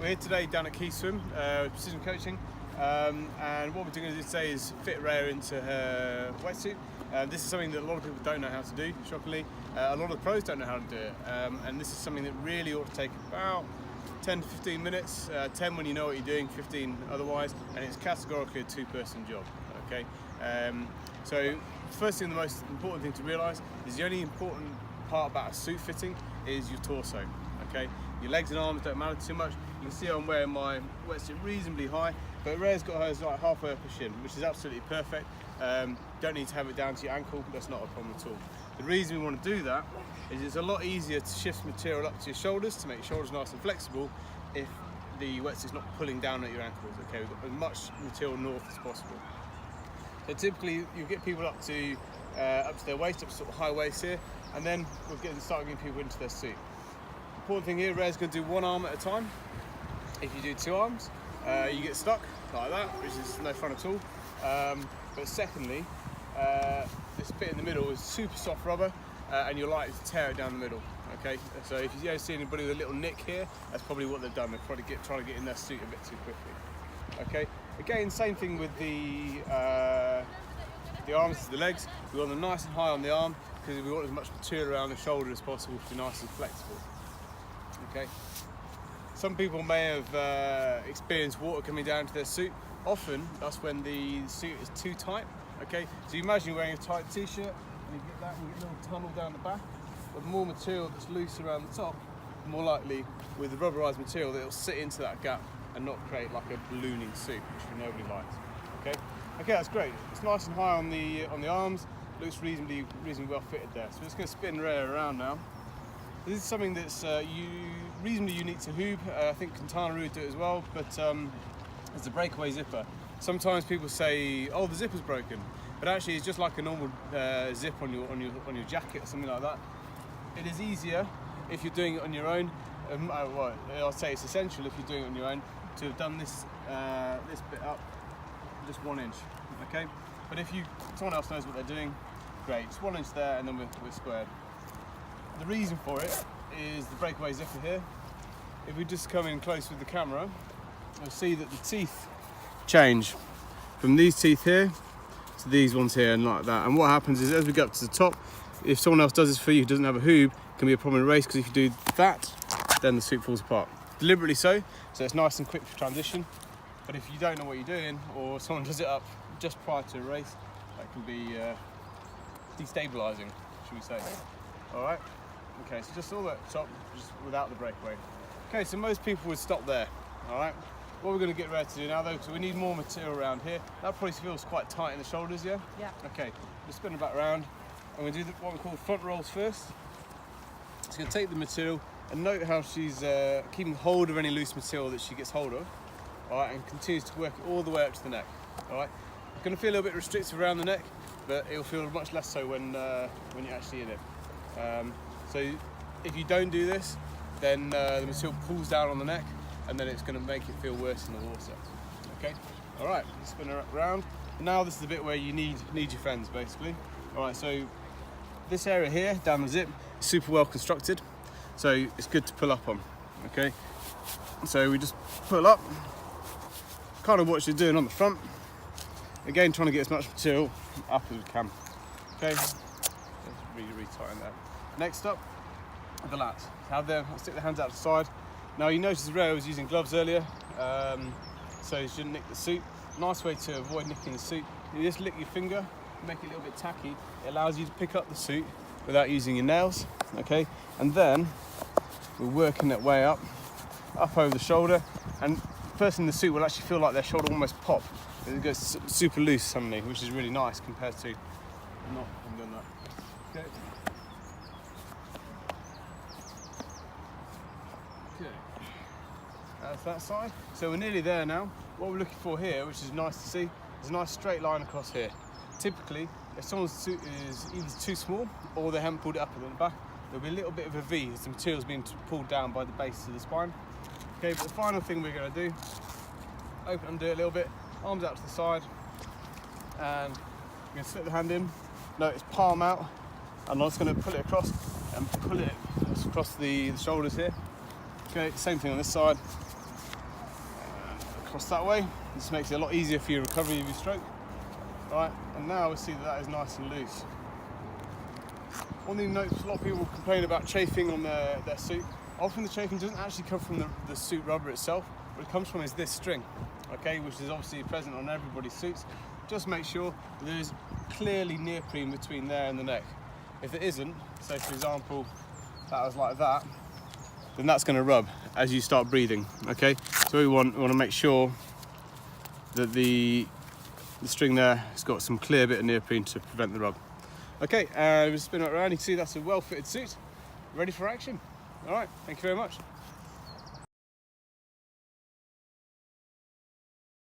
We're here today down at Key Swim, precision coaching, and what we're doing today is fit Raya into her wetsuit. This is something that a lot of people don't know how to do, shockingly. A lot of the pros don't know how to do it, and this is something that really ought to take about 10 to 15 minutes, 10 when you know what you're doing, 15 otherwise, and it's categorically a two-person job, okay? So first thing, the most important thing to realise is the only important part about a suit fitting is your torso, okay? Your legs and arms don't matter too much. You can see I'm wearing my wetsuit reasonably high, but Raya's got hers like halfway up her shin, which is absolutely perfect. Don't need to have it down to your ankle, that's not a problem at all. The reason we want to do that is it's a lot easier to shift material up to your shoulders to make your shoulders nice and flexible if the wetsuit's not pulling down at your ankles, okay? We've got as much material north as possible. So typically you get people up to their waist, up to sort of high waist here, and then we'll start getting people into their suit. Important thing here, Raya's going to do one arm at a time. If you do two arms, you get stuck like that, which is no fun at all. But secondly, this bit in the middle is super soft rubber, and you're likely to tear it down the middle. Okay, so if you don't see anybody with a little nick here, that's probably what they've done. They're probably trying to get in their suit a bit too quickly. Okay, again, same thing with the arms to the legs. We want them nice and high on the arm because we want as much material around the shoulder as possible to be nice and flexible. Okay. Some people may have experienced water coming down to their suit. Often, that's when the suit is too tight. Okay, so you imagine you're wearing a tight t-shirt and you get that and you get a little tunnel down the back. But the more material that's loose around the top, the more likely with the rubberized material that it'll sit into that gap and not create like a ballooning suit, which nobody likes. Okay, that's great. It's nice and high on the arms. Looks reasonably well fitted there. So we're just going to spin Raya around now. This is something that's reasonably unique to Hoob. I think Kantanaroo would do it as well, but it's a breakaway zipper. Sometimes people say, "Oh, the zipper's broken," but actually it's just like a normal zip on your jacket or something like that. It is easier if you're doing it on your own. Well, I'll say it's essential if you're doing it on your own to have done this bit up just 1 inch. Okay, but if someone else knows what they're doing, great. Just 1 inch there, and then we're squared. The reason for it is the breakaway zipper here. If we just come in close with the camera, you'll see that the teeth change from these teeth here to these ones here and like that. And what happens is as we get up to the top, if someone else does this for you who doesn't have a Hoob, it can be a problem in a race because if you do that, then the suit falls apart. Deliberately so it's nice and quick for transition. But if you don't know what you're doing or someone does it up just prior to a race, that can be destabilising, should we say. All right. Okay, so just all that top, just without the breakaway. Okay, so most people would stop there, all right? What we're going to get ready to do now, though, so we need more material around here. That probably feels quite tight in the shoulders, yeah? Yeah. Okay, we'll spin it back around. I'm going to do what we call front rolls first. It's going to take the material and note how she's keeping hold of any loose material that she gets hold of, all right, and continues to work it all the way up to the neck, all right? It's going to feel a little bit restrictive around the neck, but it'll feel much less so when you're actually in it. So if you don't do this, then the material pulls down on the neck and then it's going to make it feel worse in the water. Okay, all right, spin her around. Now this is the bit where you need your friends basically. All right, so this area here down the zip is super well constructed, so it's good to pull up on. Okay, so we just pull up, kind of what you're doing on the front. Again, trying to get as much material up as we can. Okay, really tighten there. Next up, the lats. Stick the hands out to the side. Now you notice Raya was using gloves earlier, so you shouldn't nick the suit. Nice way to avoid nicking the suit. You just lick your finger, make it a little bit tacky. It allows you to pick up the suit without using your nails, okay? And then we're working that way up over the shoulder, and first in the suit will actually feel like their shoulder almost pop. It goes super loose suddenly, which is really nice compared to not having done that. Okay. That's that side. So we're nearly there now. What we're looking for here, which is nice to see, is a nice straight line across here. Typically, if someone's suit is either too small or they haven't pulled it up at the back, there'll be a little bit of a V as the material's being pulled down by the base of the spine. Okay, but the final thing we're going to do, open and do it a little bit, arms out to the side, and we're going to slip the hand in. No, it's palm out, and I'm just going to pull it across and pull it across the shoulders here. Okay, same thing on this side. across that way. This makes it a lot easier for your recovery of your stroke. Right, and now we see that that is nice and loose. One thing to note, a lot of people complain about chafing on their suit. Often the chafing doesn't actually come from the suit rubber itself. What it comes from is this string, okay, which is obviously present on everybody's suits. Just make sure there's clearly neoprene between there and the neck. If it isn't, say for example, that was like that, then that's going to rub as you start breathing, okay? So we want to make sure that the string there has got some clear bit of neoprene to prevent the rub. Okay, we'll spin it around. You can see that's a well-fitted suit, ready for action. All right, thank you very much.